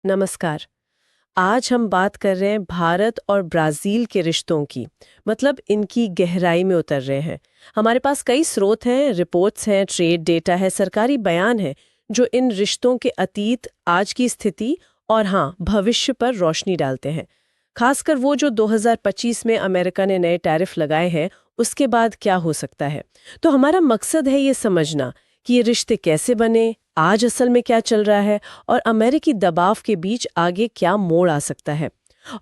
नमस्कार। आज हम बात कर रहे हैं भारत और ब्राज़ील के रिश्तों की। मतलब इनकी गहराई में उतर रहे हैं। हमारे पास कई स्रोत हैं, रिपोर्ट्स हैं, ट्रेड डेटा है, सरकारी बयान है, जो इन रिश्तों के अतीत, आज की स्थिति और हाँ, भविष्य पर रोशनी डालते हैं। खासकर वो जो 2025 में अमेरिका ने नए टैरिफ लगाए हैं, उसके बाद क्या हो सकता है। तो हमारा मकसद है ये समझना कि ये रिश्ते कैसे बने, आज असल में क्या चल रहा है और अमेरिकी दबाव के बीच आगे क्या मोड़ आ सकता है।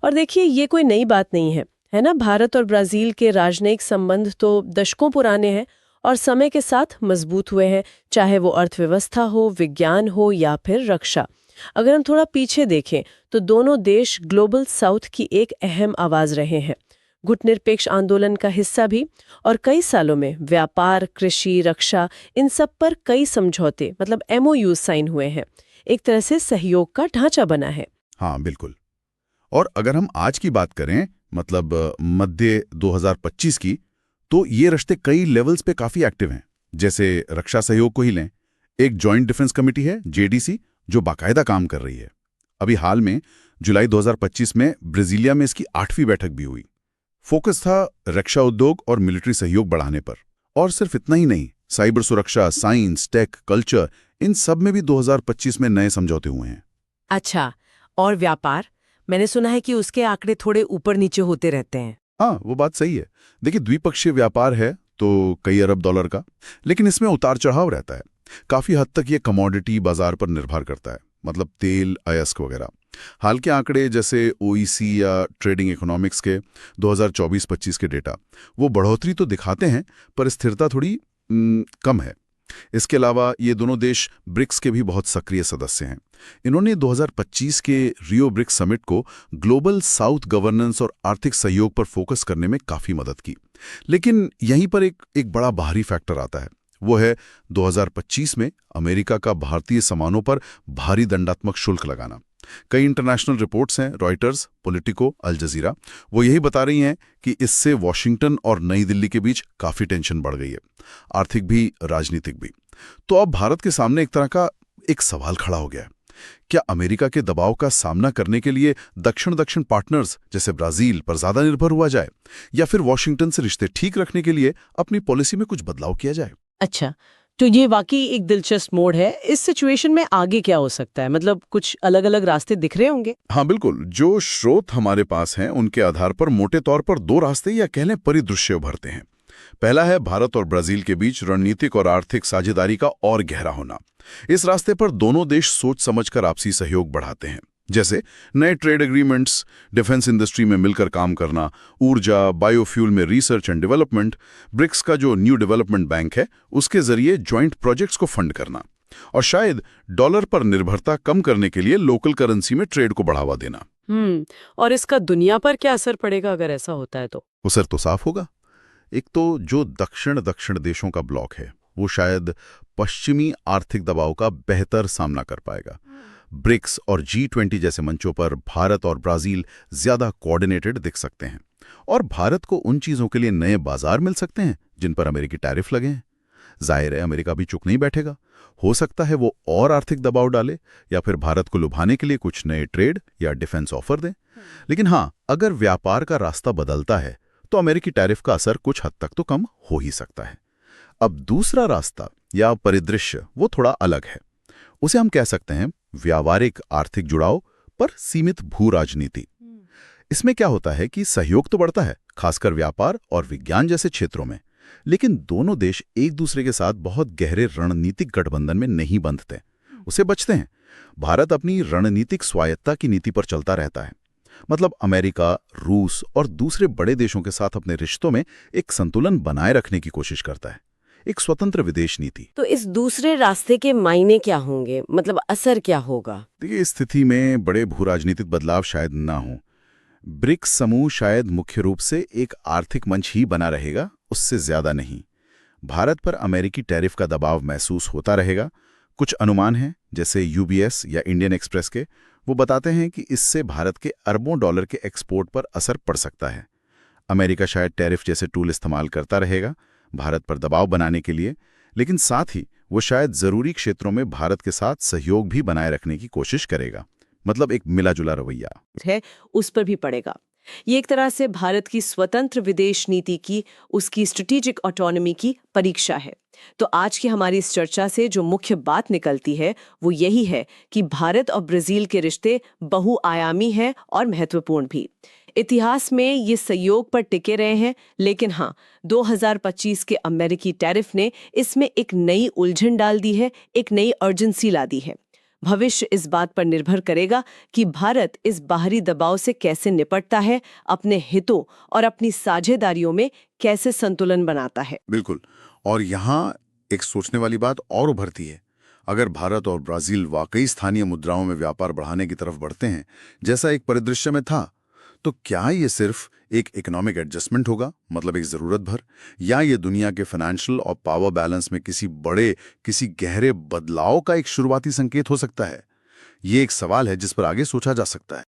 और देखिए, ये कोई नई बात नहीं है ना। भारत और ब्राजील के राजनयिक संबंध तो दशकों पुराने हैं और समय के साथ मजबूत हुए हैं, चाहे वो अर्थव्यवस्था हो, विज्ञान हो या फिर रक्षा। अगर हम थोड़ा पीछे देखें तो दोनों देश ग्लोबल साउथ की एक अहम आवाज रहे हैं, गुटनिरपेक्ष आंदोलन का हिस्सा भी। और कई सालों में व्यापार, कृषि, रक्षा, इन सब पर कई समझौते मतलब एमओयू साइन हुए हैं। एक तरह से सहयोग का ढांचा बना है। हाँ, बिल्कुल। और अगर हम आज की बात करें, मतलब मध्य 2025 की, तो ये रिश्ते कई लेवल्स पे काफी एक्टिव हैं। जैसे रक्षा सहयोग को ही लें, एक जॉइंट डिफेंस कमेटी है, जेडीसी, जो बाकायदा काम कर रही है। अभी हाल में जुलाई 2025 में ब्राजीलिया में इसकी 8वीं बैठक भी हुई। फोकस था रक्षा उद्योग और मिलिट्री सहयोग बढ़ाने पर। और सिर्फ इतना ही नहीं, साइबर सुरक्षा, साइंस, टेक, कल्चर, इन सब में भी 2025 में नए समझौते हुए हैं। अच्छा, और व्यापार? मैंने सुना है कि उसके आंकड़े थोड़े ऊपर नीचे होते रहते हैं। हाँ, वो बात सही है। देखिए, द्विपक्षीय व्यापार है तो कई अरब डॉलर का, लेकिन इसमें उतार चढ़ाव रहता है। काफी हद तक ये कमोडिटी बाजार पर निर्भर करता है, मतलब तेल, अयस्क वगैरह। हाल के आंकड़े जैसे ओईसी या ट्रेडिंग इकोनॉमिक्स के 2024-25 के डेटा, वो बढ़ोतरी तो दिखाते हैं, पर स्थिरता थोड़ी कम है। इसके अलावा ये दोनों देश ब्रिक्स के भी बहुत सक्रिय सदस्य हैं। इन्होंने 2025 के रियो ब्रिक्स समिट को ग्लोबल साउथ गवर्नेंस और आर्थिक सहयोग पर फोकस करने में काफी मदद की। लेकिन यहीं पर एक बड़ा बाहरी फैक्टर आता है। वो है 2025 में अमेरिका का भारतीय सामानों पर भारी दंडात्मक शुल्क लगाना। कई इंटरनेशनल रिपोर्ट्स हैं, रॉयटर्स, पॉलिटिको, अल जजीरा, वो यही बता रही हैं कि इससे वॉशिंगटन और नई दिल्ली के बीच काफी टेंशन बढ़ गई है, आर्थिक भी, राजनीतिक भी। तो अब भारत के सामने एक तरह का एक सवाल खड़ा हो गया है। क्या अमेरिका के दबाव का सामना करने के लिए दक्षिण दक्षिण पार्टनर्स जैसे ब्राजील पर ज्यादा निर्भर हुआ जाए, या फिर वॉशिंगटन से रिश्ते ठीक रखने के लिए अपनी पॉलिसी में कुछ बदलाव किया जाए? अच्छा, तो ये वाकई एक दिलचस्प मोड़ है। इस सिचुएशन में आगे क्या हो सकता है? मतलब कुछ अलग अलग रास्ते दिख रहे होंगे। हाँ, बिल्कुल। जो स्रोत हमारे पास हैं उनके आधार पर मोटे तौर पर दो रास्ते या कह लें परिदृश्य उभरते हैं। पहला है भारत और ब्राजील के बीच रणनीतिक और आर्थिक साझेदारी का और गहरा होना। इस रास्ते पर दोनों देश सोच समझकर आपसी सहयोग बढ़ाते हैं, जैसे नए ट्रेड एग्रीमेंट्स, डिफेंस इंडस्ट्री में मिलकर काम करना, ऊर्जा, बायोफ्यूल में रिसर्च एंड डेवलपमेंट, ब्रिक्स का जो न्यू डेवलपमेंट बैंक है उसके जरिए ज्वाइंट प्रोजेक्ट्स को फंड करना, और शायद डॉलर पर निर्भरता कम करने के लिए लोकल करेंसी में ट्रेड को बढ़ावा देना। और इसका दुनिया पर क्या असर पड़ेगा अगर ऐसा होता है तो? असर तो साफ होगा। एक तो जो दक्षिण दक्षिण देशों का ब्लॉक है वो शायद पश्चिमी आर्थिक दबाव का बेहतर सामना कर पाएगा। ब्रिक्स और G20 जैसे मंचों पर भारत और ब्राजील ज्यादा कोऑर्डिनेटेड दिख सकते हैं, और भारत को उन चीजों के लिए नए बाजार मिल सकते हैं जिन पर अमेरिकी टैरिफ लगे हैं। जाहिर है, अमेरिका भी चुप नहीं बैठेगा। हो सकता है वो और आर्थिक दबाव डाले या फिर भारत को लुभाने के लिए कुछ नए ट्रेड या डिफेंस ऑफर दें। लेकिन हाँ, अगर व्यापार का रास्ता बदलता है तो अमेरिकी टैरिफ का असर कुछ हद तक तो कम हो ही सकता है। अब दूसरा रास्ता या परिदृश्य वो थोड़ा अलग है। उसे हम कह सकते हैं व्यावहारिक आर्थिक जुड़ाव पर सीमित भू राजनीति। इसमें क्या होता है कि सहयोग तो बढ़ता है, खासकर व्यापार और विज्ञान जैसे क्षेत्रों में, लेकिन दोनों देश एक दूसरे के साथ बहुत गहरे रणनीतिक गठबंधन में नहीं बंधते, उसे बचते हैं। भारत अपनी रणनीतिक स्वायत्ता की नीति पर चलता रहता है, मतलब अमेरिका, रूस और दूसरे बड़े देशों के साथ अपने रिश्तों में एक संतुलन बनाए रखने की कोशिश करता है, एक स्वतंत्र विदेश नीति। तो इस दूसरे रास्ते के मायने क्या होंगे, मतलब असर क्या होगा? देखिए, इस स्थिति में बड़े भू राजनीतिक बदलाव शायद ना हो। ब्रिक्स समूह शायद मुख्य रूप से एक आर्थिक मंच ही बना रहेगा, उससे ज्यादा नहीं। भारत पर अमेरिकी टैरिफ का दबाव महसूस होता रहेगा। कुछ अनुमान हैं, जैसे यूबीएस या इंडियन एक्सप्रेस के, वो बताते हैं कि इससे भारत के अरबों डॉलर के एक्सपोर्ट पर असर पड़ सकता है। अमेरिका शायद टैरिफ जैसे टूल इस्तेमाल करता रहेगा भारत पर दबाव बनाने के लिए, लेकिन साथ ही वो शायद जरूरी क्षेत्रों में भारत के साथ सहयोग भी बनाए रखने की कोशिश करेगा। मतलब एक मिला-जुला रवैया। है उस पर भी पड़ेगा। ये एक तरह से भारत की स्वतंत्र विदेश नीति की, उसकी स्ट्रेटेजिक ऑटोनॉमी की परीक्षा है। तो आज की हमारी इस चर्चा से जो मुख्य बात निकलती है वो यही है कि भारत और ब्राजील के रिश्ते बहुआयामी हैं और महत्वपूर्ण भी। इतिहास में ये सहयोग पर टिके रहे हैं, लेकिन हाँ, 2025 के अमेरिकी टैरिफ ने इसमें एक नई उलझन डाल दी है, एक नई अर्जेंसी ला दी है। भविष्य इस बात पर निर्भर करेगा कि भारत इस बाहरी दबाव से कैसे निपटता है, अपने हितों और अपनी साझेदारियों में कैसे संतुलन बनाता है। बिल्कुल। और यहाँ एक सोचने वाली बात और उभरती है। अगर भारत और ब्राजील वाकई स्थानीय मुद्राओं में व्यापार बढ़ाने की तरफ बढ़ते हैं, जैसा एक परिदृश्य में था, तो क्या ये सिर्फ एक इकोनॉमिक एडजस्टमेंट होगा, मतलब एक जरूरत भर, या ये दुनिया के फाइनेंशियल और पावर बैलेंस में किसी गहरे बदलाव का एक शुरुआती संकेत हो सकता है? ये एक सवाल है जिस पर आगे सोचा जा सकता है।